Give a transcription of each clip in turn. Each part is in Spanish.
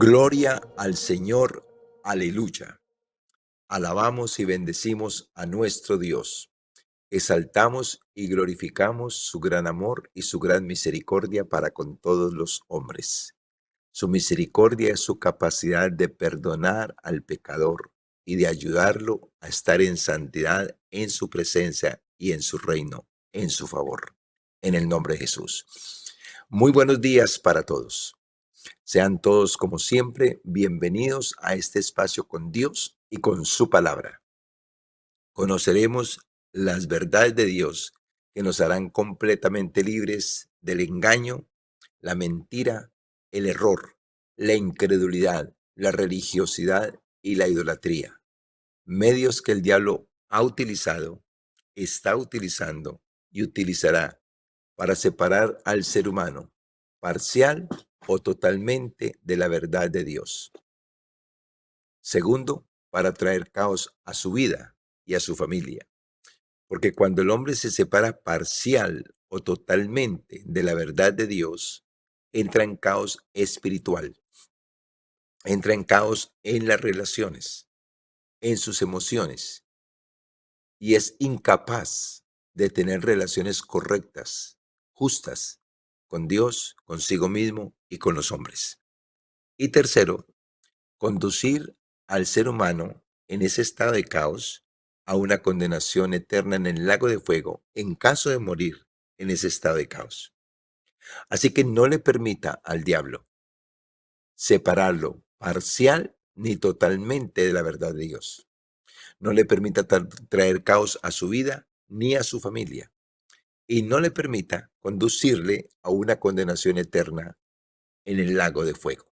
Gloria al Señor, aleluya. Alabamos y bendecimos a nuestro Dios. Exaltamos y glorificamos su gran amor y su gran misericordia para con todos los hombres. Su misericordia es su capacidad de perdonar al pecador y de ayudarlo a estar en santidad en su presencia y en su reino, en su favor. En el nombre de Jesús. Muy buenos días para todos. Sean todos, como siempre, bienvenidos a este espacio con Dios y con su palabra. Conoceremos las verdades de Dios que nos harán completamente libres del engaño, la mentira, el error, la incredulidad, la religiosidad y la idolatría. Medios que el diablo ha utilizado, está utilizando y utilizará para separar al ser humano, parcial o totalmente, de la verdad de Dios. Segundo, para traer caos a su vida y a su familia. Porque cuando el hombre se separa parcial o totalmente de la verdad de Dios, entra en caos espiritual, entra en caos en las relaciones, en sus emociones, y es incapaz de tener relaciones correctas, justas, con Dios, consigo mismo y con los hombres. Y tercero, conducir al ser humano en ese estado de caos a una condenación eterna en el lago de fuego en caso de morir en ese estado de caos. Así que no le permita al diablo separarlo parcial ni totalmente de la verdad de Dios. No le permita traer caos a su vida ni a su familia. Y no le permita conducirle a una condenación eterna en el lago de fuego.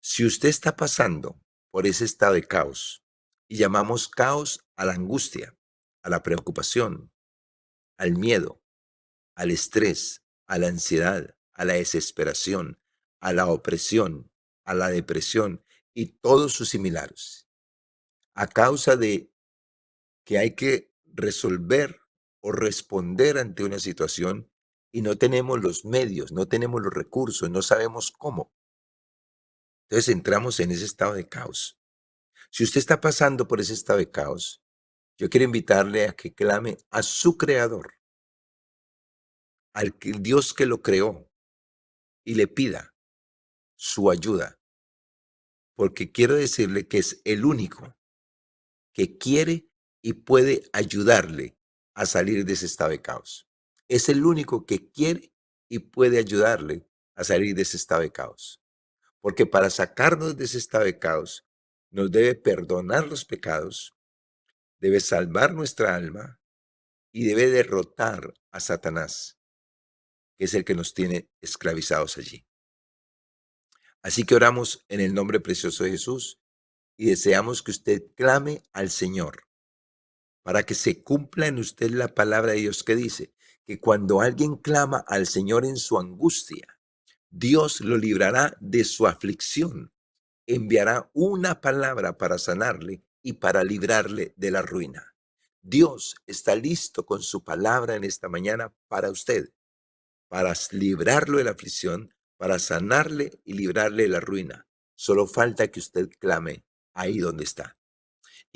Si usted está pasando por ese estado de caos, y llamamos caos a la angustia, a la preocupación, al miedo, al estrés, a la ansiedad, a la desesperación, a la opresión, a la depresión y todos sus similares, a causa de que hay que resolver o responder ante una situación y no tenemos los medios, no tenemos los recursos, no sabemos cómo. Entonces entramos en ese estado de caos. Si usted está pasando por ese estado de caos, yo quiero invitarle a que clame a su creador, Dios que lo creó, y le pida su ayuda, porque quiero decirle que es el único que quiere y puede ayudarle a salir de ese estado de caos. Es el único que quiere y puede ayudarle a salir de ese estado de caos. Porque para sacarnos de ese estado de caos, nos debe perdonar los pecados, debe salvar nuestra alma y debe derrotar a Satanás, que es el que nos tiene esclavizados allí. Así que oramos en el nombre precioso de Jesús y deseamos que usted clame al Señor para que se cumpla en usted la palabra de Dios que dice que cuando alguien clama al Señor en su angustia, Dios lo librará de su aflicción, enviará una palabra para sanarle y para librarle de la ruina. Dios está listo con su palabra en esta mañana para usted, para librarlo de la aflicción, para sanarle y librarle de la ruina. Solo falta que usted clame ahí donde está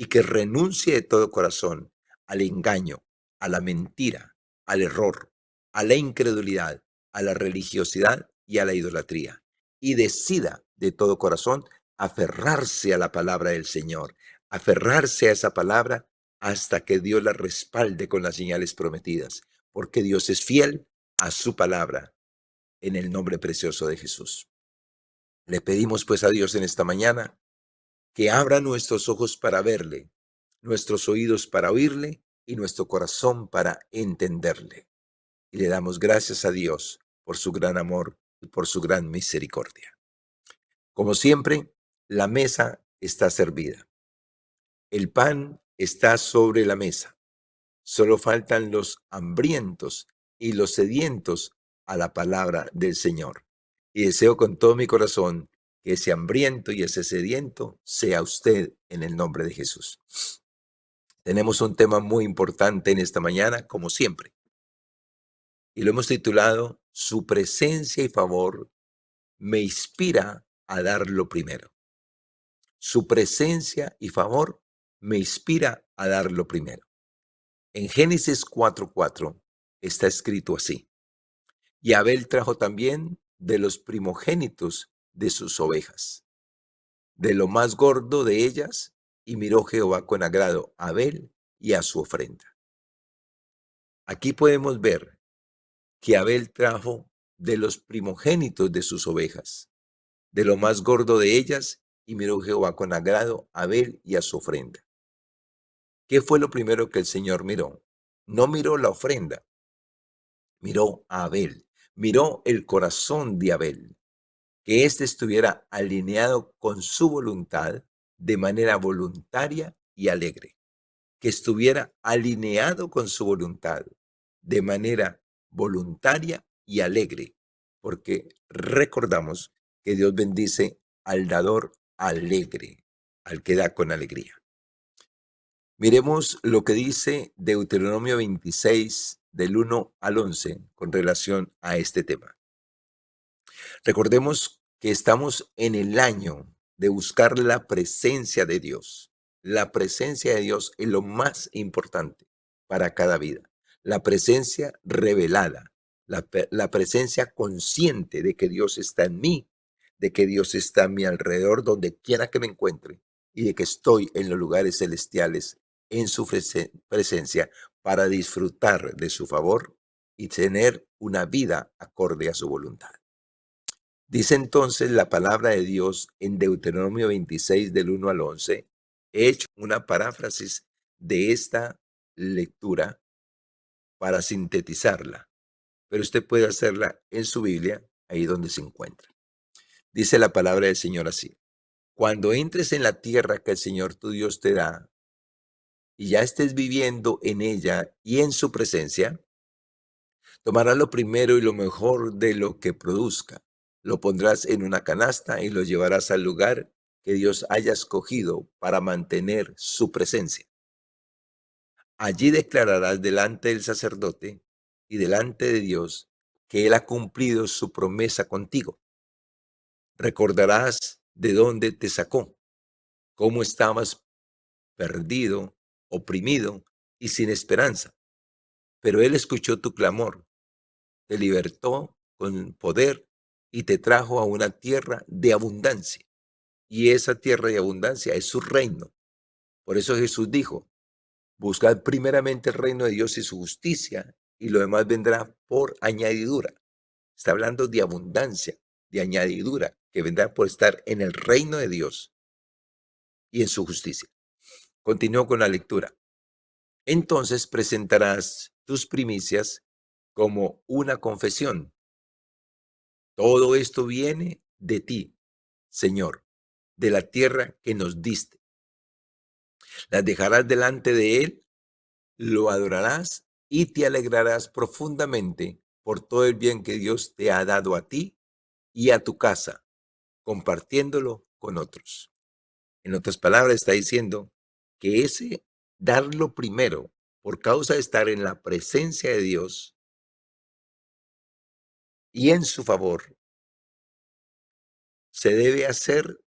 y que renuncie de todo corazón al engaño, a la mentira, al error, a la incredulidad, a la religiosidad y a la idolatría. Y decida de todo corazón aferrarse a la palabra del Señor, aferrarse a esa palabra hasta que Dios la respalde con las señales prometidas, porque Dios es fiel a su palabra en el nombre precioso de Jesús. Le pedimos pues a Dios en esta mañana que abra nuestros ojos para verle, nuestros oídos para oírle y nuestro corazón para entenderle. Y le damos gracias a Dios por su gran amor y por su gran misericordia. Como siempre, la mesa está servida. El pan está sobre la mesa. Solo faltan los hambrientos y los sedientos a la palabra del Señor. Y deseo con todo mi corazón que ese hambriento y ese sediento sea usted en el nombre de Jesús. Tenemos un tema muy importante en esta mañana, como siempre, y lo hemos titulado Su presencia y favor me inspira a dar lo primero. Su presencia y favor me inspira a dar lo primero. En Génesis 4:4 está escrito así: y Abel trajo también de los primogénitos de sus ovejas, de lo más gordo de ellas, y miró Jehová con agrado a Abel y a su ofrenda. Aquí podemos ver que Abel trajo de los primogénitos de sus ovejas, de lo más gordo de ellas, y miró Jehová con agrado a Abel y a su ofrenda. ¿Qué fue lo primero que el Señor miró? No miró la ofrenda, miró a Abel, miró el corazón de Abel, que éste estuviera alineado con su voluntad de manera voluntaria y alegre, que estuviera alineado con su voluntad de manera voluntaria y alegre, porque recordamos que Dios bendice al dador alegre, al que da con alegría. Miremos lo que dice Deuteronomio 26, del 1 al 11, con relación a este tema. Recordemos que estamos en el año de buscar la presencia de Dios. La presencia de Dios es lo más importante para cada vida. La presencia revelada, la presencia consciente de que Dios está en mí, de que Dios está a mi alrededor, donde quiera que me encuentre, y de que estoy en los lugares celestiales en su presencia para disfrutar de su favor y tener una vida acorde a su voluntad. Dice entonces la palabra de Dios en Deuteronomio 26, del 1 al 11. He hecho una paráfrasis de esta lectura para sintetizarla, pero usted puede hacerla en su Biblia, ahí donde se encuentra. Dice la palabra del Señor así: cuando entres en la tierra que el Señor tu Dios te da, y ya estés viviendo en ella y en su presencia, tomarás lo primero y lo mejor de lo que produzca, lo pondrás en una canasta y lo llevarás al lugar que Dios haya escogido para mantener su presencia. Allí declararás delante del sacerdote y delante de Dios que Él ha cumplido su promesa contigo. Recordarás de dónde te sacó, cómo estabas perdido, oprimido y sin esperanza. Pero Él escuchó tu clamor, te libertó con poder y te trajo a una tierra de abundancia. Y esa tierra de abundancia es su reino. Por eso Jesús dijo: buscad primeramente el reino de Dios y su justicia, y lo demás vendrá por añadidura. Está hablando de abundancia, de añadidura, que vendrá por estar en el reino de Dios y en su justicia. Continúo con la lectura. Entonces presentarás tus primicias como una confesión. Todo esto viene de ti, Señor, de la tierra que nos diste. Las dejarás delante de Él, lo adorarás y te alegrarás profundamente por todo el bien que Dios te ha dado a ti y a tu casa, compartiéndolo con otros. En otras palabras, está diciendo que ese darlo primero, por causa de estar en la presencia de Dios y en su favor, se debe hacer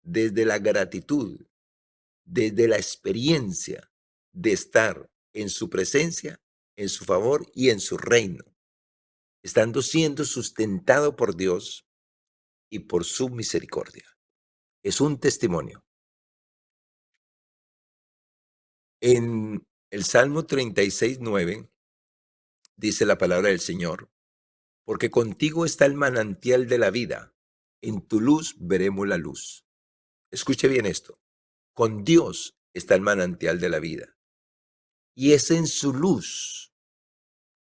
desde la gratitud, desde la experiencia de estar en su presencia, en su favor y en su reino, estando siendo sustentado por Dios y por su misericordia. Es un testimonio. En el Salmo 36:9 dice la palabra del Señor: porque contigo está el manantial de la vida, en tu luz veremos la luz. Escuche bien esto: con Dios está el manantial de la vida, y es en su luz,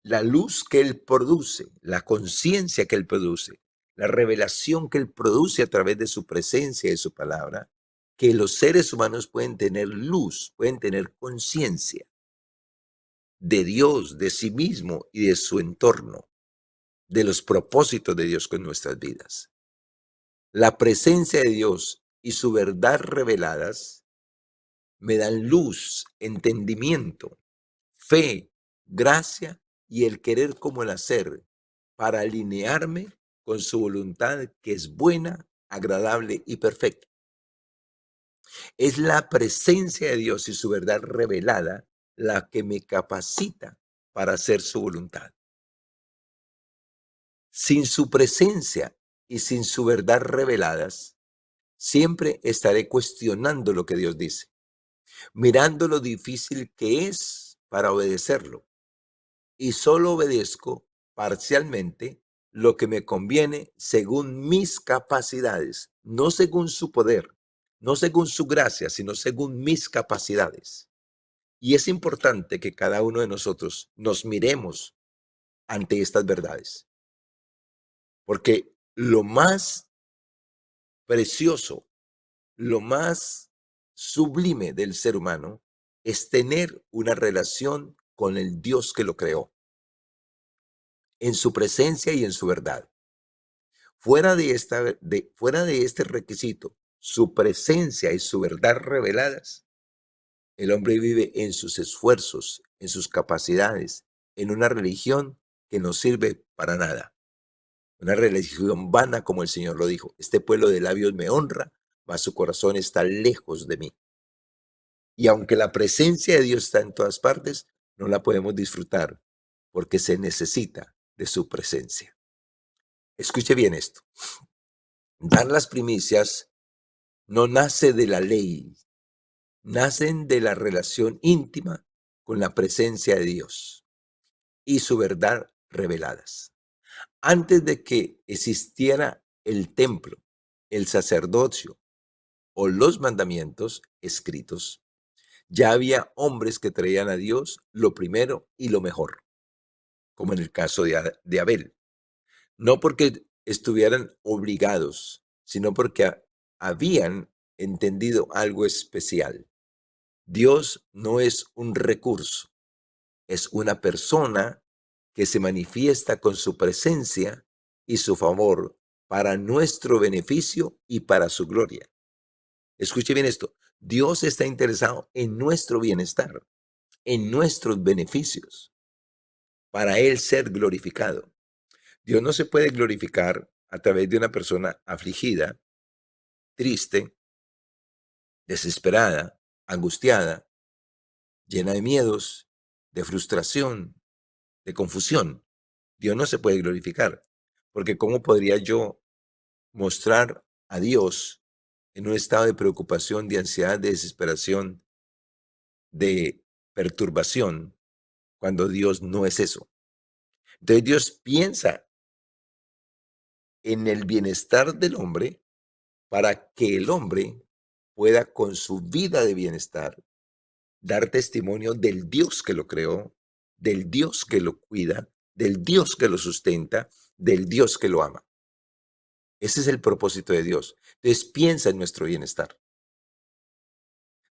la luz que Él produce, la conciencia que Él produce, la revelación que Él produce a través de su presencia y de su palabra, que los seres humanos pueden tener luz, pueden tener conciencia de Dios, de sí mismo y de su entorno, de los propósitos de Dios con nuestras vidas. La presencia de Dios y su verdad reveladas me dan luz, entendimiento, fe, gracia y el querer como el hacer para alinearme con su voluntad, que es buena, agradable y perfecta. Es la presencia de Dios y su verdad revelada la que me capacita para hacer su voluntad. Sin su presencia y sin su verdad reveladas, siempre estaré cuestionando lo que Dios dice, mirando lo difícil que es para obedecerlo, y solo obedezco parcialmente lo que me conviene según mis capacidades, no según su poder, no según su gracia, sino según mis capacidades. Y es importante que cada uno de nosotros nos miremos ante estas verdades, porque lo más precioso, lo más sublime del ser humano es tener una relación con el Dios que lo creó, en su presencia y en su verdad. Fuera de este requisito, su presencia y su verdad reveladas, el hombre vive en sus esfuerzos, en sus capacidades, en una religión que no sirve para nada. Una religión vana, como el Señor lo dijo. Este pueblo de labios me honra, mas su corazón está lejos de mí. Y aunque la presencia de Dios está en todas partes, no la podemos disfrutar porque se necesita de su presencia. Escuche bien esto. Dar las primicias no nace de la ley, nacen de la relación íntima con la presencia de Dios y su verdad reveladas. Antes de que existiera el templo, el sacerdocio o los mandamientos escritos, ya había hombres que traían a Dios lo primero y lo mejor, como en el caso de Abel. No porque estuvieran obligados, sino porque habían entendido algo especial. Dios no es un recurso, es una persona que se manifiesta con su presencia y su favor para nuestro beneficio y para su gloria. Escuche bien esto, Dios está interesado en nuestro bienestar, en nuestros beneficios, para Él ser glorificado. Dios no se puede glorificar a través de una persona afligida, triste, desesperada, angustiada, llena de miedos, de frustración, de confusión. Dios no se puede glorificar, porque ¿cómo podría yo mostrar a Dios en un estado de preocupación, de ansiedad, de desesperación, de perturbación, cuando Dios no es eso? Entonces Dios piensa en el bienestar del hombre para que el hombre pueda con su vida de bienestar dar testimonio del Dios que lo creó, del Dios que lo cuida, del Dios que lo sustenta, del Dios que lo ama. Ese es el propósito de Dios. Entonces piensa en nuestro bienestar.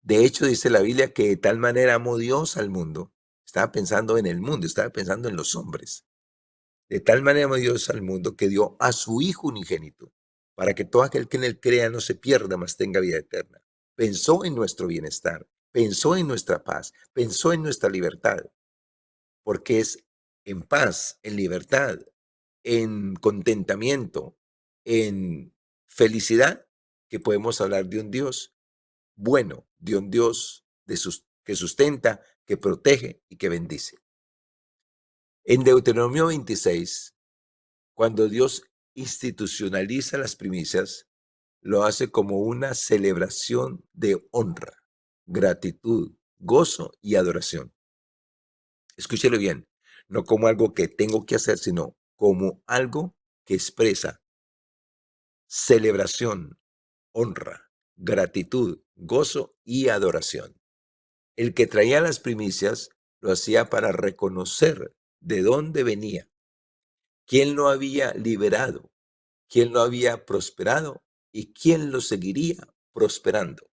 De hecho, dice la Biblia que de tal manera amó Dios al mundo. Estaba pensando en el mundo, estaba pensando en los hombres. De tal manera amó Dios al mundo que dio a su Hijo unigénito, para que todo aquel que en él crea no se pierda, mas tenga vida eterna. Pensó en nuestro bienestar, pensó en nuestra paz, pensó en nuestra libertad, porque es en paz, en libertad, en contentamiento, en felicidad, que podemos hablar de un Dios bueno, de un Dios que sustenta, que protege y que bendice. En Deuteronomio 26, cuando Dios institucionaliza las primicias, lo hace como una celebración de honra, gratitud, gozo y adoración. Escúchelo bien, no como algo que tengo que hacer, sino como algo que expresa celebración, honra, gratitud, gozo y adoración. El que traía las primicias lo hacía para reconocer de dónde venía, quién lo había liberado, quién lo había prosperado y quién lo seguiría prosperando.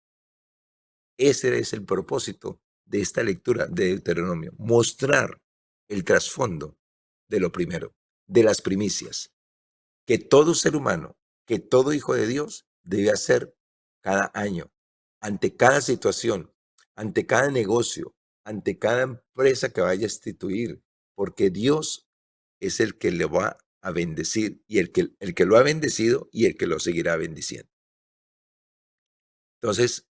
Ese es el propósito de esta lectura de Deuteronomio, mostrar el trasfondo de lo primero, de las primicias, que todo ser humano, que todo hijo de Dios debe hacer cada año, ante cada situación, ante cada negocio, ante cada empresa que vaya a instituir, porque Dios es el que le va a bendecir y el que lo ha bendecido y el que lo seguirá bendiciendo. Entonces,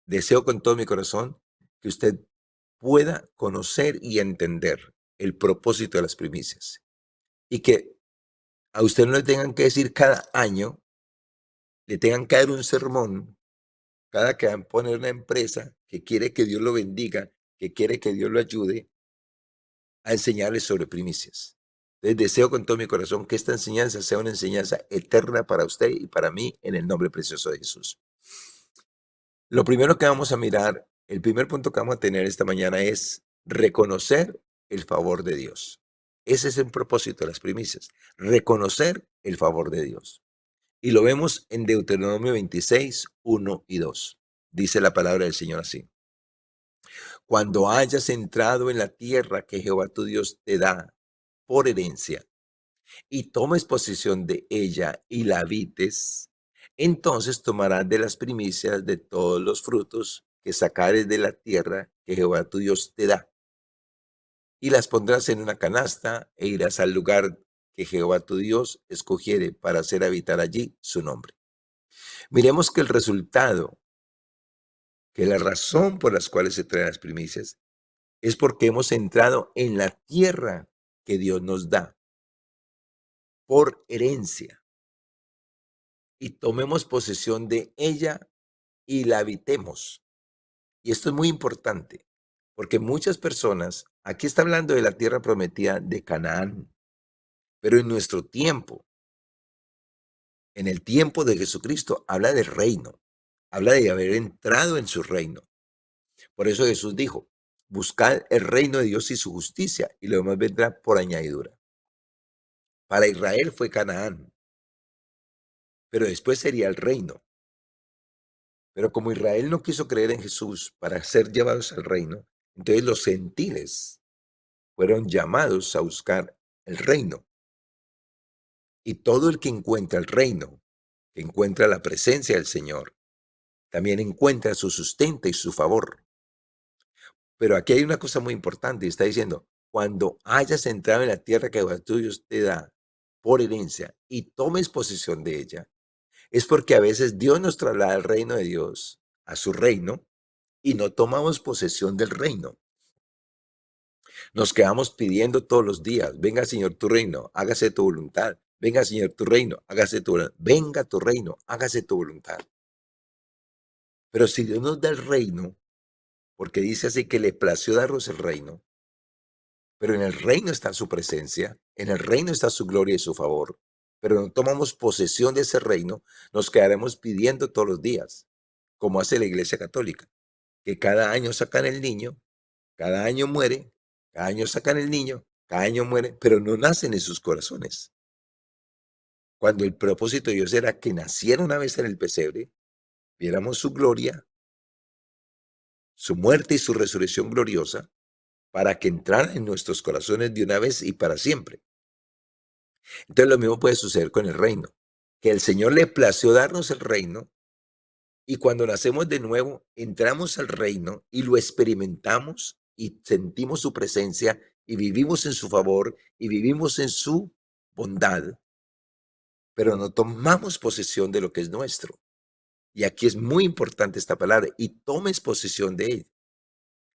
deseo con todo mi corazón que usted pueda conocer y entender el propósito de las primicias y que a usted no le tengan que decir cada año, le tengan que dar un sermón cada que van a poner una empresa que quiere que Dios lo bendiga, que quiere que Dios lo ayude a enseñarles sobre primicias. Entonces deseo con todo mi corazón que esta enseñanza sea una enseñanza eterna para usted y para mí en el nombre precioso de Jesús. Lo primero que vamos a mirar, el primer punto que vamos a tener esta mañana es reconocer el favor de Dios. Ese es el propósito de las primicias, reconocer el favor de Dios. Y lo vemos en Deuteronomio 26, 1 y 2. Dice la palabra del Señor así. Cuando hayas entrado en la tierra que Jehová tu Dios te da por herencia y tomes posesión de ella y la habites, entonces tomarás de las primicias de todos los frutos que sacares de la tierra que Jehová tu Dios te da, y las pondrás en una canasta e irás al lugar que Jehová tu Dios escogiere para hacer habitar allí su nombre. Miremos que el resultado, que la razón por las cuales se traen las primicias, es porque hemos entrado en la tierra que Dios nos da por herencia y tomemos posesión de ella y la habitemos. Y esto es muy importante, porque muchas personas, aquí está hablando de la tierra prometida de Canaán, pero en nuestro tiempo, en el tiempo de Jesucristo, habla del reino, habla de haber entrado en su reino. Por eso Jesús dijo, buscad el reino de Dios y su justicia, y lo demás vendrá por añadidura. Para Israel fue Canaán, pero después sería el reino. Pero como Israel no quiso creer en Jesús para ser llevados al reino, entonces los gentiles fueron llamados a buscar el reino. Y todo el que encuentra el reino, que encuentra la presencia del Señor, también encuentra su sustento y su favor. Pero aquí hay una cosa muy importante, está diciendo, cuando hayas entrado en la tierra que Jehová tu Dios te da por herencia y tomes posesión de ella, es porque a veces Dios nos traslada al reino de Dios, a su reino, y no tomamos posesión del reino. Nos quedamos pidiendo todos los días, venga Señor tu reino, hágase tu voluntad. Venga Señor tu reino, hágase tu voluntad. Venga tu reino, hágase tu voluntad. Pero si Dios nos da el reino, porque dice así que le plació darnos el reino, pero en el reino está su presencia, en el reino está su gloria y su favor, pero no tomamos posesión de ese reino, nos quedaremos pidiendo todos los días, como hace la Iglesia Católica, que cada año sacan el niño, cada año muere, cada año sacan el niño, cada año muere, pero no nacen en sus corazones. Cuando el propósito de Dios era que naciera una vez en el pesebre, viéramos su gloria, su muerte y su resurrección gloriosa, para que entrara en nuestros corazones de una vez y para siempre. Entonces lo mismo puede suceder con el reino, que el Señor le plació darnos el reino y cuando nacemos de nuevo, entramos al reino y lo experimentamos y sentimos su presencia y vivimos en su favor y vivimos en su bondad, pero no tomamos posesión de lo que es nuestro. Y aquí es muy importante esta palabra, y tomes posesión de ella.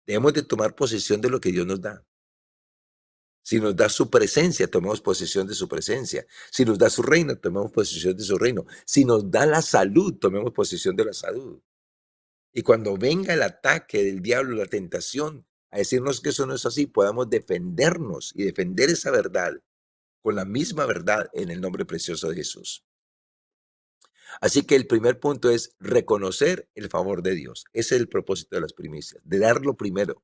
Debemos de tomar posesión de lo que Dios nos da. Si nos da su presencia, tomemos posesión de su presencia. Si nos da su reino, tomemos posesión de su reino. Si nos da la salud, tomemos posesión de la salud. Y cuando venga el ataque del diablo, la tentación, a decirnos que eso no es así, podamos defendernos y defender esa verdad con la misma verdad en el nombre precioso de Jesús. Así que el primer punto es reconocer el favor de Dios. Ese es el propósito de las primicias, de darlo primero.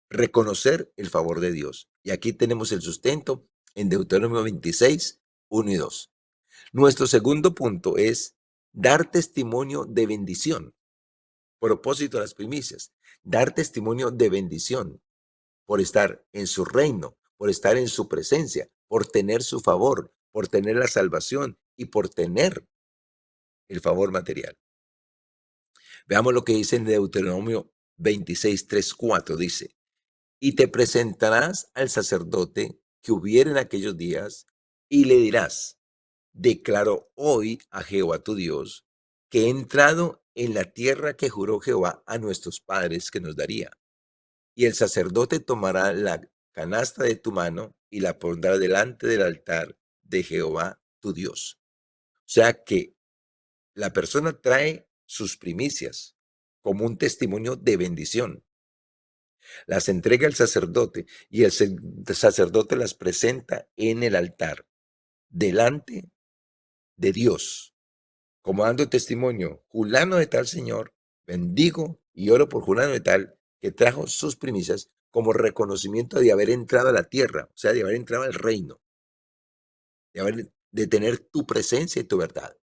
Reconocer el favor de Dios. Y aquí tenemos el sustento en Deuteronomio 26, 1 y 2. Nuestro segundo punto es dar testimonio de bendición. Propósito de las primicias, dar testimonio de bendición por estar en su reino, por estar en su presencia, por tener su favor, por tener la salvación y por tener el favor material. Veamos lo que dice en Deuteronomio 26, 3, 4. Dice, y te presentarás al sacerdote que hubiera en aquellos días y le dirás, declaro hoy a Jehová tu Dios que he entrado en la tierra que juró Jehová a nuestros padres que nos daría. Y el sacerdote tomará la canasta de tu mano y la pondrá delante del altar de Jehová tu Dios. O sea que la persona trae sus primicias como un testimonio de bendición. Las entrega al sacerdote y el sacerdote las presenta en el altar delante de Dios, como dando testimonio, Julano de tal Señor, bendigo y oro por Julano de tal, que trajo sus primicias como reconocimiento de haber entrado a la tierra, o sea, de haber entrado al reino, de tener tu presencia y tu verdad,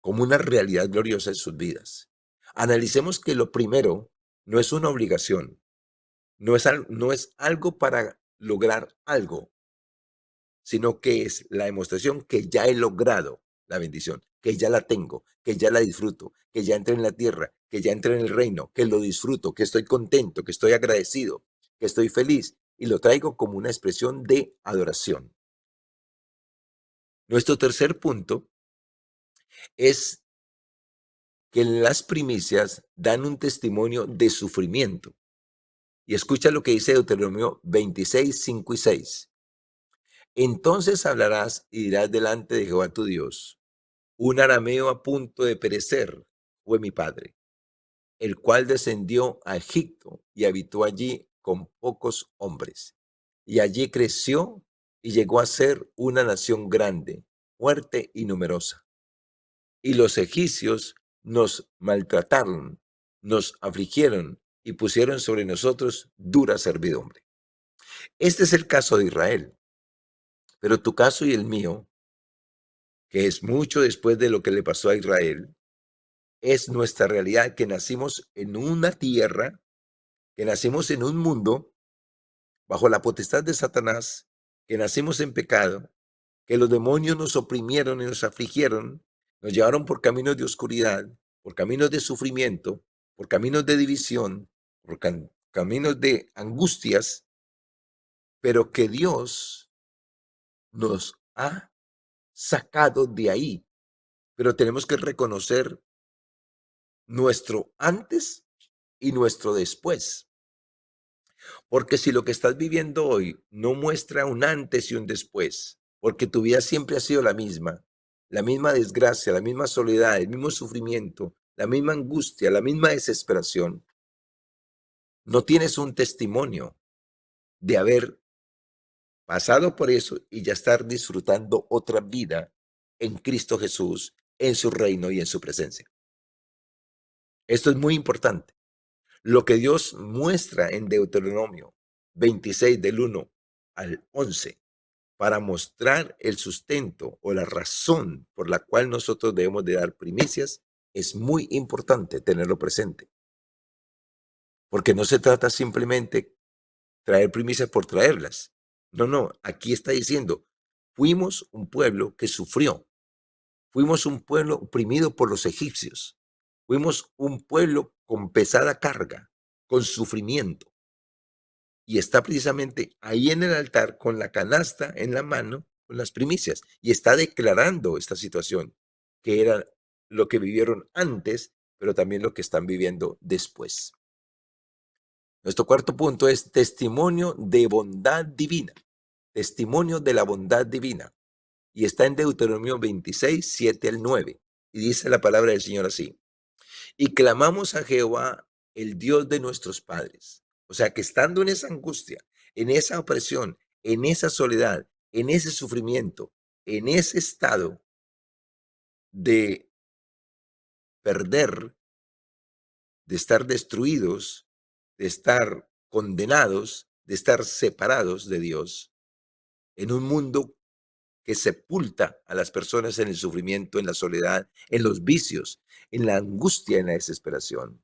como una realidad gloriosa en sus vidas. Analicemos que lo primero no es una obligación, no es algo para lograr algo, sino que es la demostración que ya he logrado la bendición, que ya la tengo, que ya la disfruto, que ya entré en la tierra, que ya entré en el reino, que lo disfruto, que estoy contento, que estoy agradecido, que estoy feliz y lo traigo como una expresión de adoración. Nuestro tercer punto es que las primicias dan un testimonio de sufrimiento. Y escucha lo que dice Deuteronomio 26, 5 y 6. Entonces hablarás y dirás delante de Jehová tu Dios, un arameo a punto de perecer fue mi padre, el cual descendió a Egipto y habitó allí con pocos hombres. Y allí creció y llegó a ser una nación grande, fuerte y numerosa. Y los egipcios nos maltrataron, nos afligieron y pusieron sobre nosotros dura servidumbre. Este es el caso de Israel, pero tu caso y el mío, que es mucho después de lo que le pasó a Israel, es nuestra realidad, que nacimos en una tierra, que nacimos en un mundo bajo la potestad de Satanás, que nacimos en pecado, que los demonios nos oprimieron y nos afligieron, nos llevaron por caminos de oscuridad, por caminos de sufrimiento, por caminos de división, por caminos de angustias, pero que Dios nos ha sacado de ahí. Pero tenemos que reconocer nuestro antes y nuestro después. Porque si lo que estás viviendo hoy no muestra un antes y un después, porque tu vida siempre ha sido la misma desgracia, la misma soledad, el mismo sufrimiento, la misma angustia, la misma desesperación, no tienes un testimonio de haber pasado por eso y ya estar disfrutando otra vida en Cristo Jesús, en su reino y en su presencia. Esto es muy importante. Lo que Dios muestra en Deuteronomio 26 del 1 al 11 para mostrar el sustento o la razón por la cual nosotros debemos de dar primicias, es muy importante tenerlo presente. Porque no se trata simplemente traer primicias por traerlas. No, no, aquí está diciendo, fuimos un pueblo que sufrió, fuimos un pueblo oprimido por los egipcios, fuimos un pueblo con pesada carga, con sufrimiento. Y está precisamente ahí en el altar con la canasta en la mano, con las primicias, y está declarando esta situación, que era lo que vivieron antes, pero también lo que están viviendo después. Nuestro cuarto punto es testimonio de bondad divina, testimonio de la bondad divina, y está en Deuteronomio 26, 7 al 9, y dice la palabra del Señor así: y clamamos a Jehová, el Dios de nuestros padres. O sea que estando en esa angustia, en esa opresión, en esa soledad, en ese sufrimiento, en ese estado de perder, de estar destruidos, de estar condenados, de estar separados de Dios, en un mundo que sepulta a las personas en el sufrimiento, en la soledad, en los vicios, en la angustia, en la desesperación.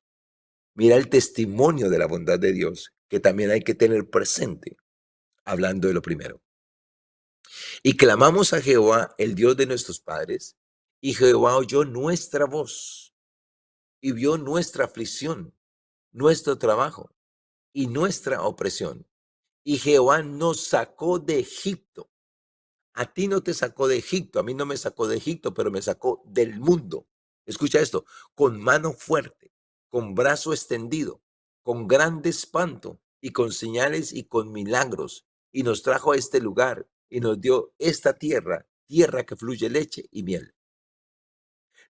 Mira el testimonio de la bondad de Dios, que también hay que tener presente, hablando de lo primero. Y clamamos a Jehová, el Dios de nuestros padres, y Jehová oyó nuestra voz y vio nuestra aflicción, nuestro trabajo y nuestra opresión. Y Jehová nos sacó de Egipto, A ti no te sacó de Egipto, a mí no me sacó de Egipto, pero me sacó del mundo. Escucha esto, con mano fuerte, con brazo extendido, con grande espanto y con señales y con milagros. Y nos trajo a este lugar y nos dio esta tierra, tierra que fluye leche y miel.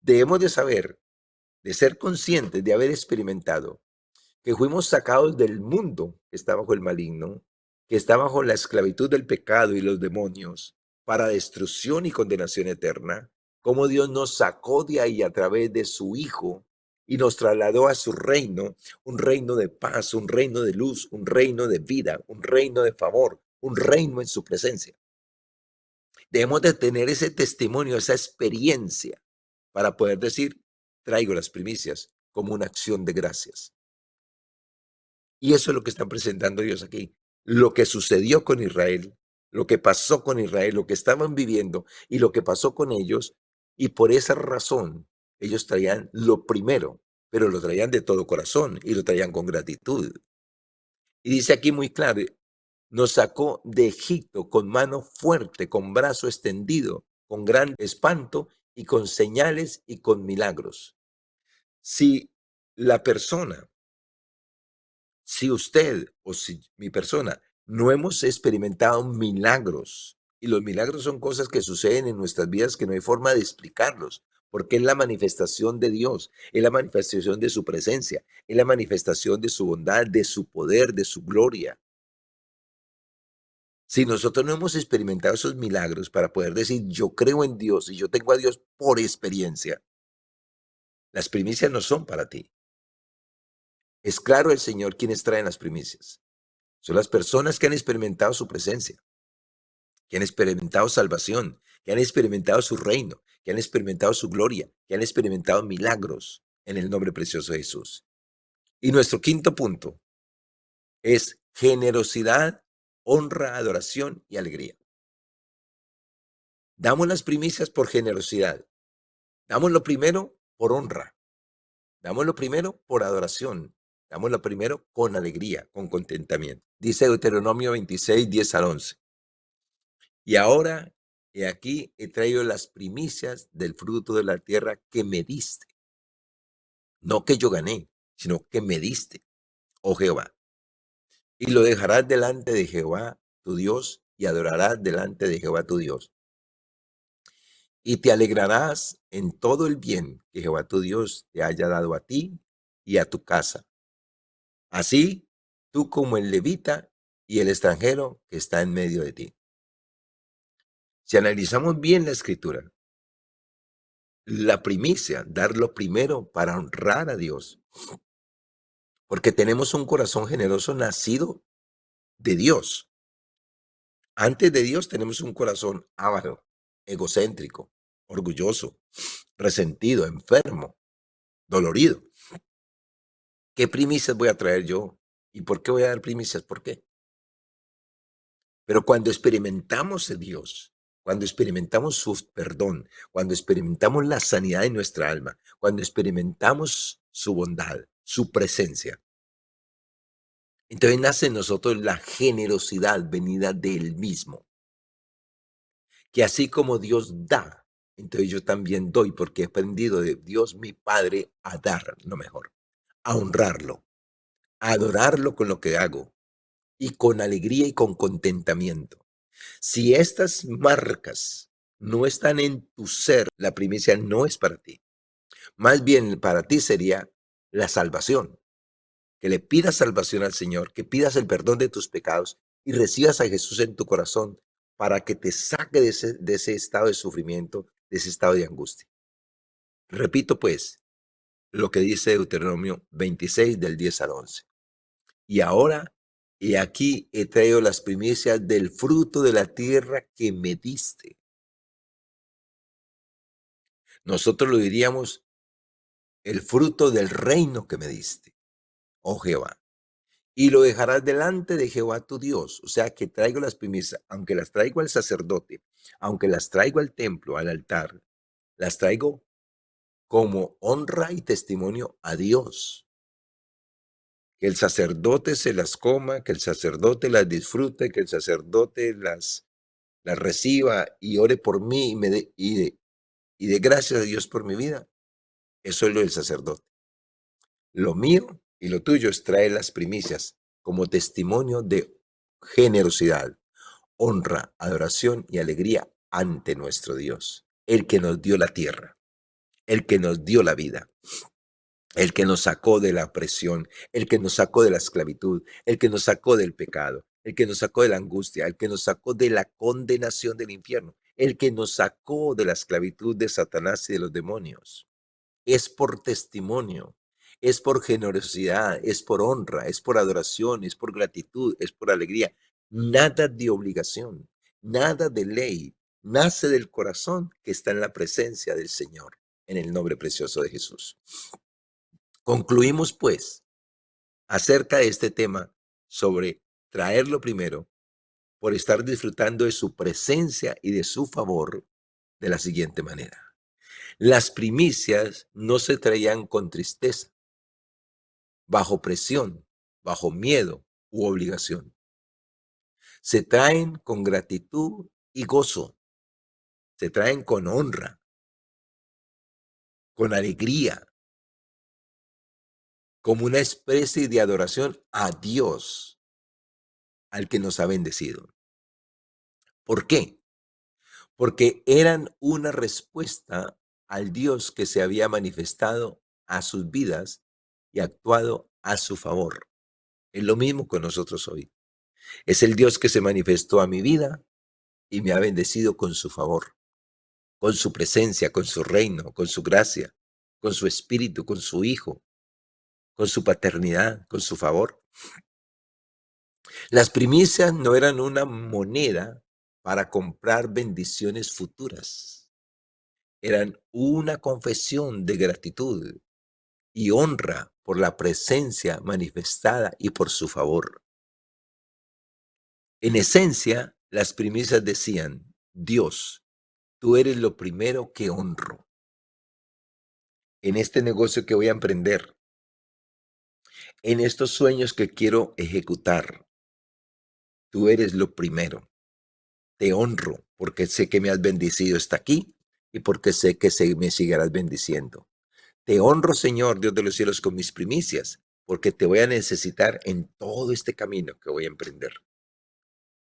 Debemos de saber, de ser conscientes, de haber experimentado que fuimos sacados del mundo que está bajo el maligno, que está bajo la esclavitud del pecado y los demonios, para destrucción y condenación eterna, como Dios nos sacó de ahí a través de su Hijo y nos trasladó a su reino, un reino de paz, un reino de luz, un reino de vida, un reino de favor, un reino en su presencia. Debemos de tener ese testimonio, esa experiencia, para poder decir, traigo las primicias como una acción de gracias. Y eso es lo que están presentando Dios aquí. Lo que sucedió con Israel, lo que pasó con Israel, lo que estaban viviendo y lo que pasó con ellos. Y por esa razón, ellos traían lo primero, pero lo traían de todo corazón y lo traían con gratitud. Y dice aquí muy claro, nos sacó de Egipto con mano fuerte, con brazo extendido, con gran espanto y con señales y con milagros. Si la persona Si usted o si mi persona no hemos experimentado milagros, y los milagros son cosas que suceden en nuestras vidas que no hay forma de explicarlos, porque es la manifestación de Dios, es la manifestación de su presencia, es la manifestación de su bondad, de su poder, de su gloria. Si nosotros no hemos experimentado esos milagros para poder decir yo creo en Dios y yo tengo a Dios por experiencia, las primicias no son para ti. Es claro el Señor quienes traen las primicias. Son las personas que han experimentado su presencia, que han experimentado salvación, que han experimentado su reino, que han experimentado su gloria, que han experimentado milagros en el nombre precioso de Jesús. Y nuestro quinto punto es generosidad, honra, adoración y alegría. Damos las primicias por generosidad. Damos lo primero por honra. Damos lo primero por adoración. Damos lo primero con alegría, con contentamiento. Dice Deuteronomio 26, 10 al 11. Y ahora, he aquí, he traído las primicias del fruto de la tierra que me diste. No que yo gané, sino que me diste, oh Jehová. Y lo dejarás delante de Jehová tu Dios y adorarás delante de Jehová tu Dios. Y te alegrarás en todo el bien que Jehová tu Dios te haya dado a ti y a tu casa. Así, tú como el levita y el extranjero que está en medio de ti. Si analizamos bien la escritura, la primicia, dar lo primero para honrar a Dios, porque tenemos un corazón generoso nacido de Dios. Antes de Dios tenemos un corazón avaro, egocéntrico, orgulloso, resentido, enfermo, dolorido. ¿Qué primicias voy a traer yo? ¿Y por qué voy a dar primicias? ¿Por qué? Pero cuando experimentamos a Dios, cuando experimentamos su perdón, cuando experimentamos la sanidad de nuestra alma, cuando experimentamos su bondad, su presencia, entonces nace en nosotros la generosidad venida de Él mismo, que así como Dios da, entonces yo también doy, porque he aprendido de Dios mi Padre a dar lo mejor, a honrarlo, a adorarlo con lo que hago y con alegría y con contentamiento. Si estas marcas no están en tu ser, la primicia no es para ti. Más bien para ti sería la salvación. Que le pidas salvación al Señor, que pidas el perdón de tus pecados y recibas a Jesús en tu corazón para que te saque de ese estado de sufrimiento, de ese estado de angustia. Repito pues lo que dice Deuteronomio 26 del 10 al 11. Y ahora, he aquí he traído las primicias del fruto de la tierra que me diste. Nosotros lo diríamos, el fruto del reino que me diste, oh Jehová. Y lo dejarás delante de Jehová tu Dios. O sea que traigo las primicias, aunque las traigo al sacerdote, aunque las traigo al templo, al altar, las traigo como honra y testimonio a Dios. Que el sacerdote se las coma, que el sacerdote las disfrute, que el sacerdote las las reciba y ore por mí y de gracias a Dios por mi vida, eso es lo del sacerdote. Lo mío y lo tuyo es traer las primicias como testimonio de generosidad, honra, adoración y alegría ante nuestro Dios, el que nos dio la tierra, el que nos dio la vida, el que nos sacó de la opresión, el que nos sacó de la esclavitud, el que nos sacó del pecado, el que nos sacó de la angustia, el que nos sacó de la condenación del infierno, el que nos sacó de la esclavitud de Satanás y de los demonios. Es por testimonio, es por generosidad, es por honra, es por adoración, es por gratitud, es por alegría. Nada de obligación, nada de ley, nace del corazón que está en la presencia del Señor, en el nombre precioso de Jesús. Concluimos pues acerca de este tema sobre traerlo primero por estar disfrutando de su presencia y de su favor de la siguiente manera. Las primicias no se traían con tristeza, bajo presión, bajo miedo u obligación. Se traen con gratitud y gozo. Se traen con honra, con alegría, como una especie de adoración a Dios, al que nos ha bendecido. ¿Por qué? Porque eran una respuesta al Dios que se había manifestado a sus vidas y actuado a su favor. Es lo mismo con nosotros hoy. Es el Dios que se manifestó a mi vida y me ha bendecido con su favor, con su presencia, con su reino, con su gracia, con su espíritu, con su Hijo, con su paternidad, con su favor. Las primicias no eran una moneda para comprar bendiciones futuras. Eran una confesión de gratitud y honra por la presencia manifestada y por su favor. En esencia, las primicias decían: Dios, tú eres lo primero que honro. En este negocio que voy a emprender, en estos sueños que quiero ejecutar, tú eres lo primero. Te honro porque sé que me has bendecido hasta aquí y porque sé que me seguirás bendiciendo. Te honro, Señor, Dios de los cielos, con mis primicias, porque te voy a necesitar en todo este camino que voy a emprender.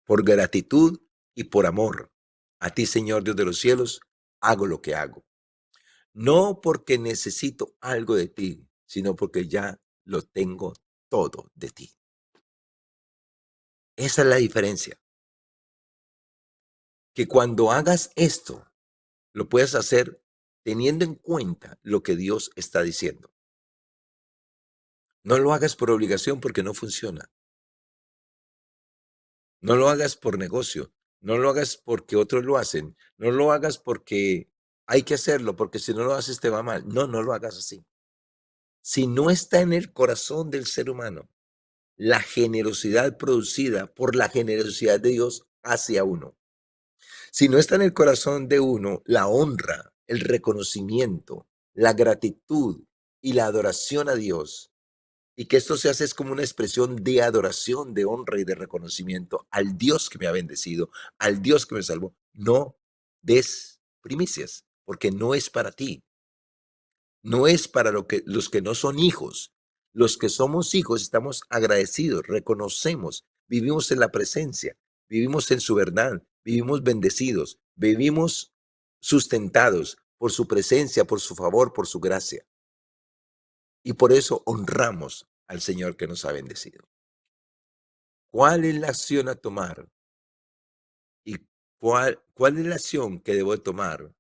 Por gratitud y por amor a ti, Señor, Dios de los cielos, hago lo que hago. No porque necesito algo de ti, sino porque ya lo tengo todo de ti. Esa es la diferencia. Que cuando hagas esto, lo puedes hacer teniendo en cuenta lo que Dios está diciendo. No lo hagas por obligación porque no funciona. No lo hagas por negocio. No lo hagas porque otros lo hacen. No lo hagas porque hay que hacerlo, porque si no lo haces te va mal. No, no lo hagas así. Si no está en el corazón del ser humano la generosidad producida por la generosidad de Dios hacia uno, si no está en el corazón de uno la honra, el reconocimiento, la gratitud y la adoración a Dios, y que esto se hace es como una expresión de adoración, de honra y de reconocimiento al Dios que me ha bendecido, al Dios que me salvó, no des primicias, porque no es para ti, no es para los que no son hijos. Los que somos hijos estamos agradecidos, reconocemos, vivimos en la presencia, vivimos en su verdad, vivimos bendecidos, vivimos sustentados por su presencia, por su favor, por su gracia. Y por eso honramos al Señor que nos ha bendecido. ¿Cuál es la acción a tomar? ¿Y cuál es la acción que debo tomar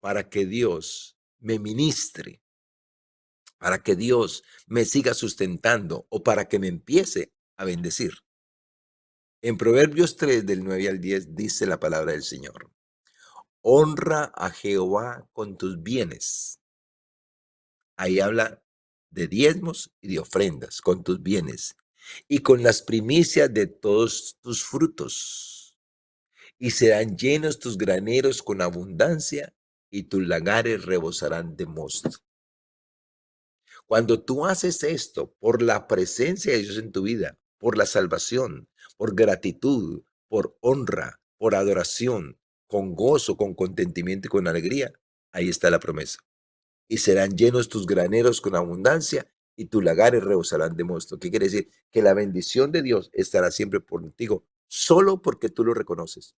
para que Dios me ministre? Para que Dios me siga sustentando o para que me empiece a bendecir. En Proverbios 3, del 9 al 10, dice la palabra del Señor: honra a Jehová con tus bienes. Ahí habla de diezmos y de ofrendas, con tus bienes, y con las primicias de todos tus frutos. Y serán llenos tus graneros con abundancia, y tus lagares rebosarán de mosto. Cuando tú haces esto por la presencia de Dios en tu vida, por la salvación, por gratitud, por honra, por adoración, con gozo, con contentimiento y con alegría, ahí está la promesa. Y serán llenos tus graneros con abundancia y tus lagares rebosarán de mosto. ¿Qué quiere decir? Que la bendición de Dios estará siempre por contigo, solo porque tú lo reconoces.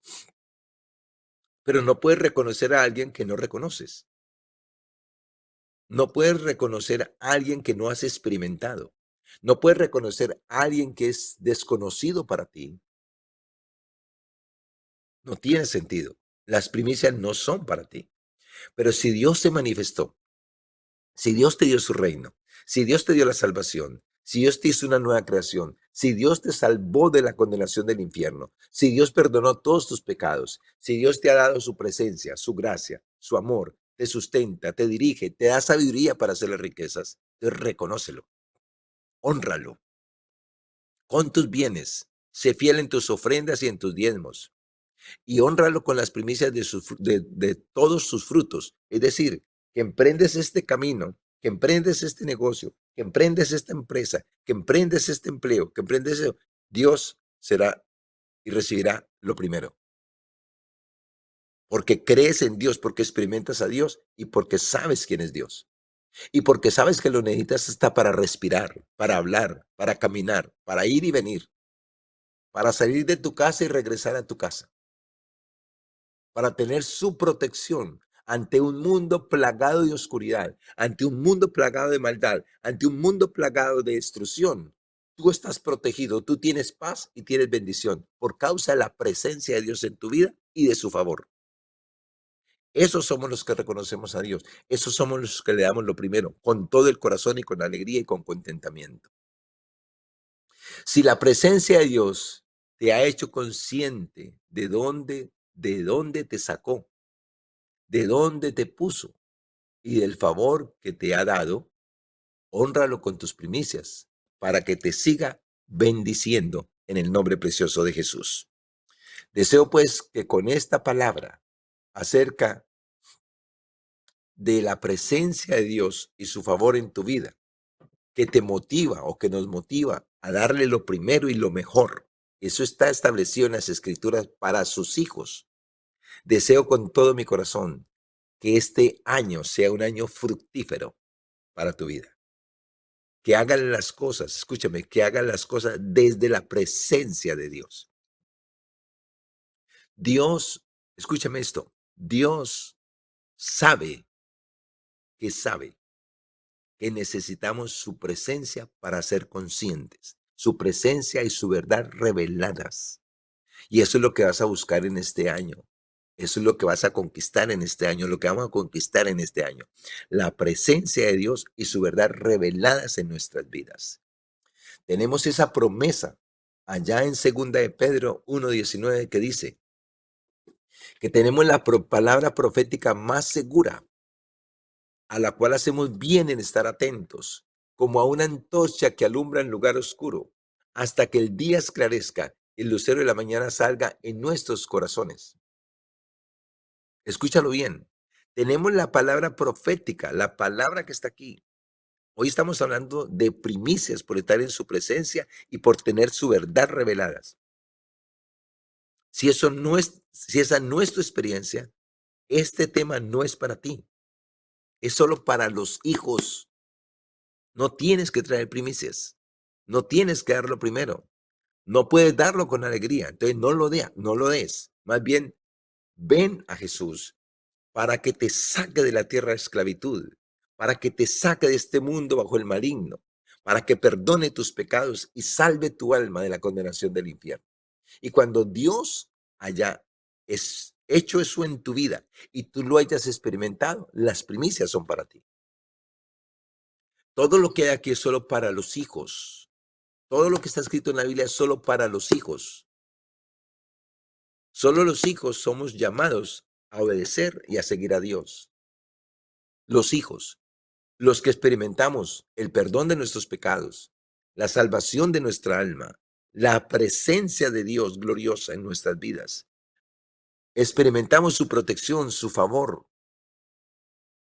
Pero no puedes reconocer a alguien que no reconoces. No puedes reconocer a alguien que no has experimentado. No puedes reconocer a alguien que es desconocido para ti. No tiene sentido. Las primicias no son para ti. Pero si Dios se manifestó, si Dios te dio su reino, si Dios te dio la salvación, si Dios te hizo una nueva creación, si Dios te salvó de la condenación del infierno, si Dios perdonó todos tus pecados, si Dios te ha dado su presencia, su gracia, su amor, te sustenta, te dirige, te da sabiduría para hacer las riquezas, entonces reconócelo, hónralo con tus bienes, sé fiel en tus ofrendas y en tus diezmos, y hónralo con las primicias de todos sus frutos. Es decir, que emprendes este camino, que emprendes este negocio, que emprendes esta empresa, que emprendes este empleo, que emprendes eso, Dios será y recibirá lo primero. Porque crees en Dios, porque experimentas a Dios y porque sabes quién es Dios. Y porque sabes que lo necesitas está para respirar, para hablar, para caminar, para ir y venir, para salir de tu casa y regresar a tu casa, para tener su protección ante un mundo plagado de oscuridad, ante un mundo plagado de maldad, ante un mundo plagado de destrucción. Tú estás protegido, tú tienes paz y tienes bendición por causa de la presencia de Dios en tu vida y de su favor. Esos somos los que reconocemos a Dios. Esos somos los que le damos lo primero, con todo el corazón y con alegría y con contentamiento. Si la presencia de Dios te ha hecho consciente de dónde te sacó, de dónde te puso y del favor que te ha dado, hónralo con tus primicias para que te siga bendiciendo en el nombre precioso de Jesús. Deseo pues que con esta palabra acerca de la presencia de Dios y su favor en tu vida, que te motiva o que nos motiva a darle lo primero y lo mejor. Eso está establecido en las Escrituras para sus hijos. Deseo con todo mi corazón que este año sea un año fructífero para tu vida. Que hagan las cosas, escúchame, que hagan las cosas desde la presencia de Dios. Dios, escúchame esto, Dios sabe que necesitamos su presencia para ser conscientes, su presencia y su verdad reveladas. Y eso es lo que vas a buscar en este año. Eso es lo que vas a conquistar en este año, lo que vamos a conquistar en este año. La presencia de Dios y su verdad reveladas en nuestras vidas. Tenemos esa promesa allá en segunda de Pedro 1:19 que dice que tenemos la palabra profética más segura, a la cual hacemos bien en estar atentos, como a una antorcha que alumbra en lugar oscuro, hasta que el día esclarezca y el lucero de la mañana salga en nuestros corazones. Escúchalo bien. Tenemos la palabra profética, la palabra que está aquí. Hoy estamos hablando de primicias por estar en su presencia y por tener su verdad reveladas. Si esa no es tu experiencia, este tema no es para ti. Es solo para los hijos. No tienes que traer primicias. No tienes que darlo primero. No puedes darlo con alegría. Entonces no lo des. Más bien, ven a Jesús para que te saque de la tierra de esclavitud, para que te saque de este mundo bajo el maligno, para que perdone tus pecados y salve tu alma de la condenación del infierno. Y cuando Dios haya hecho eso en tu vida y tú lo hayas experimentado, las primicias son para ti. Todo lo que hay aquí es solo para los hijos. Todo lo que está escrito en la Biblia es solo para los hijos. Solo los hijos somos llamados a obedecer y a seguir a Dios. Los hijos, los que experimentamos el perdón de nuestros pecados, la salvación de nuestra alma, la presencia de Dios gloriosa en nuestras vidas. Experimentamos su protección, su favor,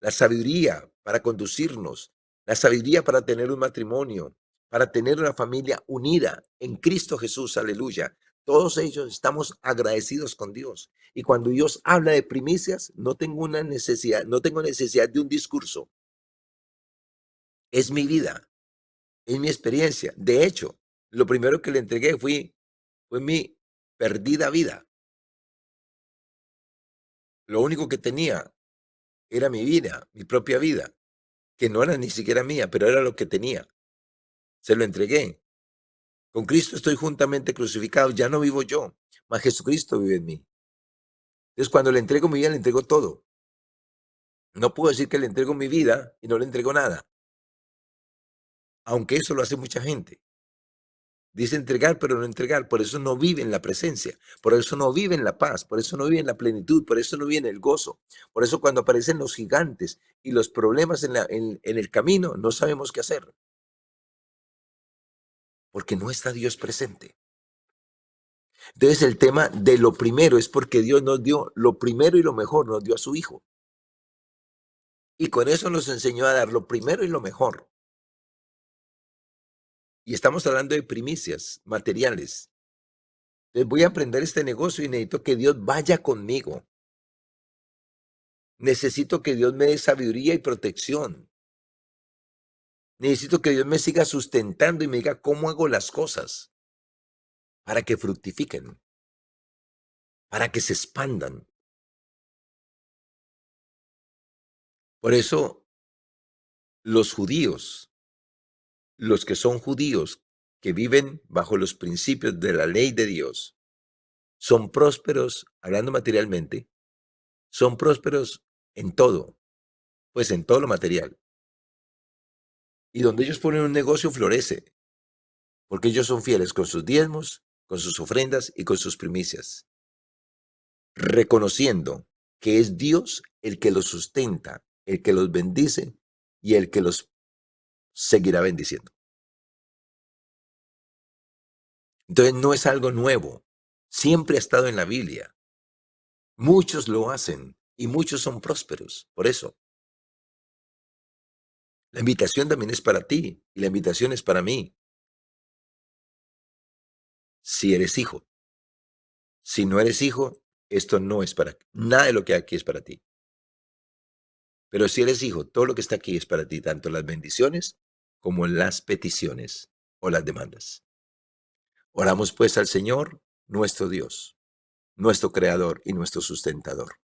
la sabiduría para conducirnos, la sabiduría para tener un matrimonio, para tener una familia unida en Cristo Jesús, aleluya. Todos ellos estamos agradecidos con Dios. Y cuando Dios habla de primicias, no tengo una necesidad, no tengo necesidad de un discurso. Es mi vida, es mi experiencia. De hecho, lo primero que le entregué fue mi perdida vida. Lo único que tenía era mi vida, mi propia vida, que no era ni siquiera mía, pero era lo que tenía. Se lo entregué. Con Cristo estoy juntamente crucificado, ya no vivo yo, mas Jesucristo vive en mí. Entonces, cuando le entrego mi vida, le entrego todo. No puedo decir que le entrego mi vida y no le entrego nada, aunque eso lo hace mucha gente. Dice entregar, pero no entregar, por eso no vive en la presencia, por eso no vive en la paz, por eso no vive en la plenitud, por eso no vive en el gozo. Por eso cuando aparecen los gigantes y los problemas en el camino, no sabemos qué hacer, porque no está Dios presente. Entonces el tema de lo primero es porque Dios nos dio lo primero y lo mejor, nos dio a su Hijo. Y con eso nos enseñó a dar lo primero y lo mejor. Y estamos hablando de primicias materiales. Entonces voy a aprender este negocio y necesito que Dios vaya conmigo. Necesito que Dios me dé sabiduría y protección. Necesito que Dios me siga sustentando y me diga cómo hago las cosas para que fructifiquen, para que se expandan. Por eso los judíos, los que son judíos, que viven bajo los principios de la ley de Dios, son prósperos, hablando materialmente, son prósperos en todo, pues en todo lo material. Y donde ellos ponen un negocio florece, porque ellos son fieles con sus diezmos, con sus ofrendas y con sus primicias, reconociendo que es Dios el que los sustenta, el que los bendice y el que los seguirá bendiciendo. Entonces no es algo nuevo, siempre ha estado en la Biblia. Muchos lo hacen y muchos son prósperos, por eso. La invitación también es para ti y la invitación es para mí. Si eres hijo, si no eres hijo, esto no es para ti. Nada de lo que hay aquí es para ti. Pero si eres hijo, todo lo que está aquí es para ti, tanto las bendiciones como las peticiones o las demandas. Oramos pues al Señor, nuestro Dios, nuestro Creador y nuestro sustentador.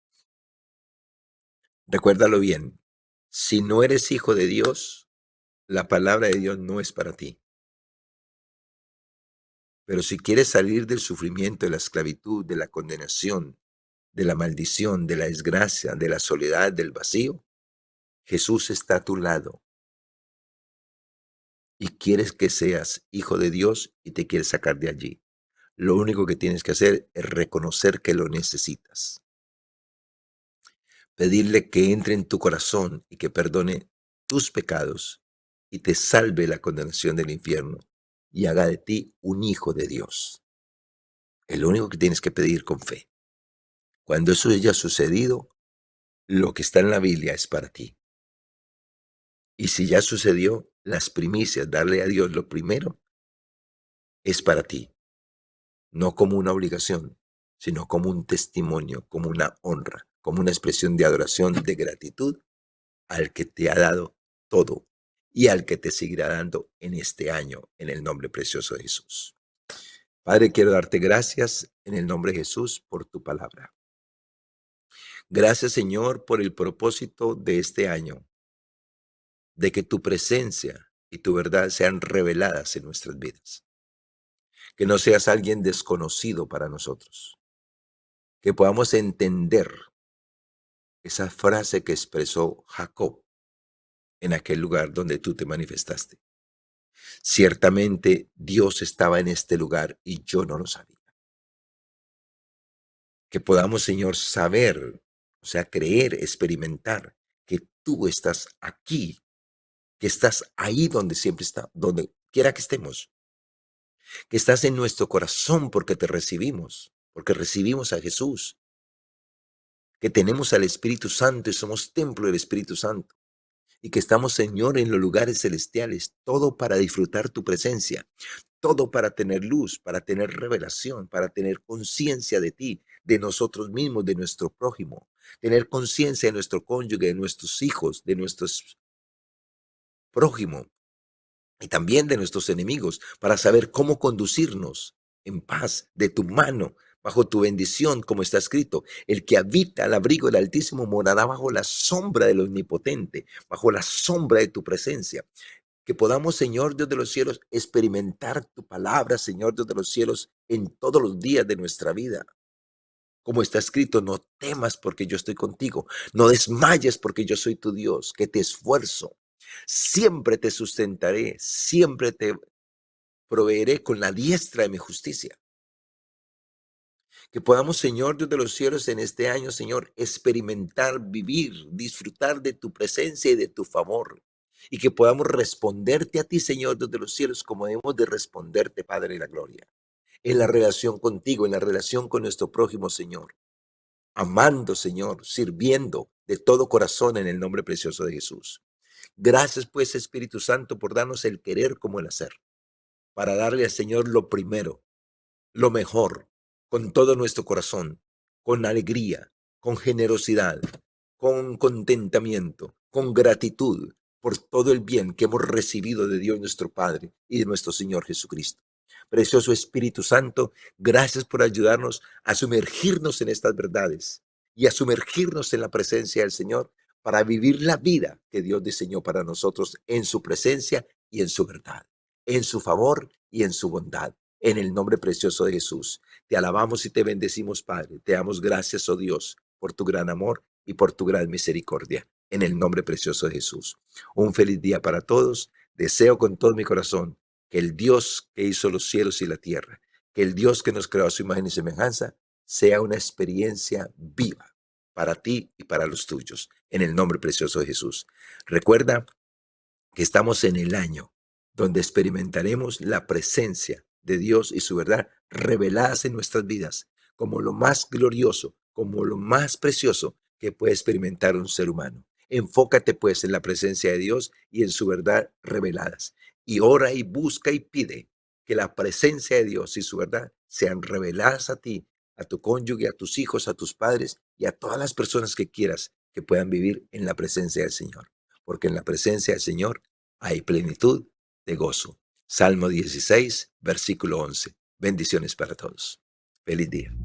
Recuérdalo bien, si no eres hijo de Dios, la palabra de Dios no es para ti. Pero si quieres salir del sufrimiento, de la esclavitud, de la condenación, de la maldición, de la desgracia, de la soledad, del vacío, Jesús está a tu lado y quieres que seas hijo de Dios y te quiere sacar de allí. Lo único que tienes que hacer es reconocer que lo necesitas. Pedirle que entre en tu corazón y que perdone tus pecados y te salve la condenación del infierno y haga de ti un hijo de Dios. Es lo único que tienes que pedir con fe. Cuando eso haya sucedido, lo que está en la Biblia es para ti. Y si ya sucedió, las primicias, darle a Dios lo primero, es para ti. No como una obligación, sino como un testimonio, como una honra, como una expresión de adoración, de gratitud al que te ha dado todo y al que te seguirá dando en este año, en el nombre precioso de Jesús. Padre, quiero darte gracias en el nombre de Jesús por tu palabra. Gracias, Señor, por el propósito de este año, de que tu presencia y tu verdad sean reveladas en nuestras vidas. Que no seas alguien desconocido para nosotros. Que podamos entender esa frase que expresó Jacob en aquel lugar donde tú te manifestaste. Ciertamente Dios estaba en este lugar y yo no lo sabía. Que podamos, Señor, saber, o sea, creer, experimentar que tú estás aquí, que estás ahí donde siempre está, donde quiera que estemos, que estás en nuestro corazón porque recibimos a Jesús, que tenemos al Espíritu Santo y somos templo del Espíritu Santo, y que estamos, Señor, en los lugares celestiales, todo para disfrutar tu presencia, todo para tener luz, para tener revelación, para tener conciencia de ti, de nosotros mismos, de nuestro prójimo, tener conciencia de nuestro cónyuge, de nuestros hijos, de nuestros prójimo y también de nuestros enemigos, para saber cómo conducirnos en paz, de tu mano, bajo tu bendición, como está escrito. El que habita al abrigo del Altísimo morará bajo la sombra del Omnipotente, bajo la sombra de tu presencia. Que podamos, Señor Dios de los cielos, experimentar tu palabra, Señor Dios de los cielos, en todos los días de nuestra vida. Como está escrito, no temas porque yo estoy contigo, no desmayes porque yo soy tu Dios, que te esfuerzo, siempre te sustentaré, siempre te proveeré con la diestra de mi justicia. Que podamos, Señor Dios de los cielos, en este año, Señor, experimentar, vivir, disfrutar de tu presencia y de tu favor. Y que podamos responderte a ti, Señor Dios de los cielos, como debemos de responderte, Padre de la gloria. En la relación contigo, en la relación con nuestro prójimo, Señor. Amando, Señor, sirviendo de todo corazón en el nombre precioso de Jesús. Gracias, pues, Espíritu Santo, por darnos el querer como el hacer, para darle al Señor lo primero, lo mejor, con todo nuestro corazón, con alegría, con generosidad, con contentamiento, con gratitud por todo el bien que hemos recibido de Dios nuestro Padre y de nuestro Señor Jesucristo. Precioso Espíritu Santo, gracias por ayudarnos a sumergirnos en estas verdades y a sumergirnos en la presencia del Señor para vivir la vida que Dios diseñó para nosotros en su presencia y en su verdad, en su favor y en su bondad. En el nombre precioso de Jesús, te alabamos y te bendecimos, Padre. Te damos gracias, oh Dios, por tu gran amor y por tu gran misericordia. En el nombre precioso de Jesús. Un feliz día para todos. Deseo con todo mi corazón que el Dios que hizo los cielos y la tierra, que el Dios que nos creó a su imagen y semejanza, sea una experiencia viva para ti y para los tuyos. En el nombre precioso de Jesús. Recuerda que estamos en el año donde experimentaremos la presencia de Dios y su verdad reveladas en nuestras vidas como lo más glorioso, como lo más precioso que puede experimentar un ser humano. Enfócate pues en la presencia de Dios y en su verdad reveladas. Y ora y busca y pide que la presencia de Dios y su verdad sean reveladas a ti, a tu cónyuge, a tus hijos, a tus padres y a todas las personas que quieras que puedan vivir en la presencia del Señor. Porque en la presencia del Señor hay plenitud de gozo. Salmo 16, versículo 11. Bendiciones para todos. Feliz día.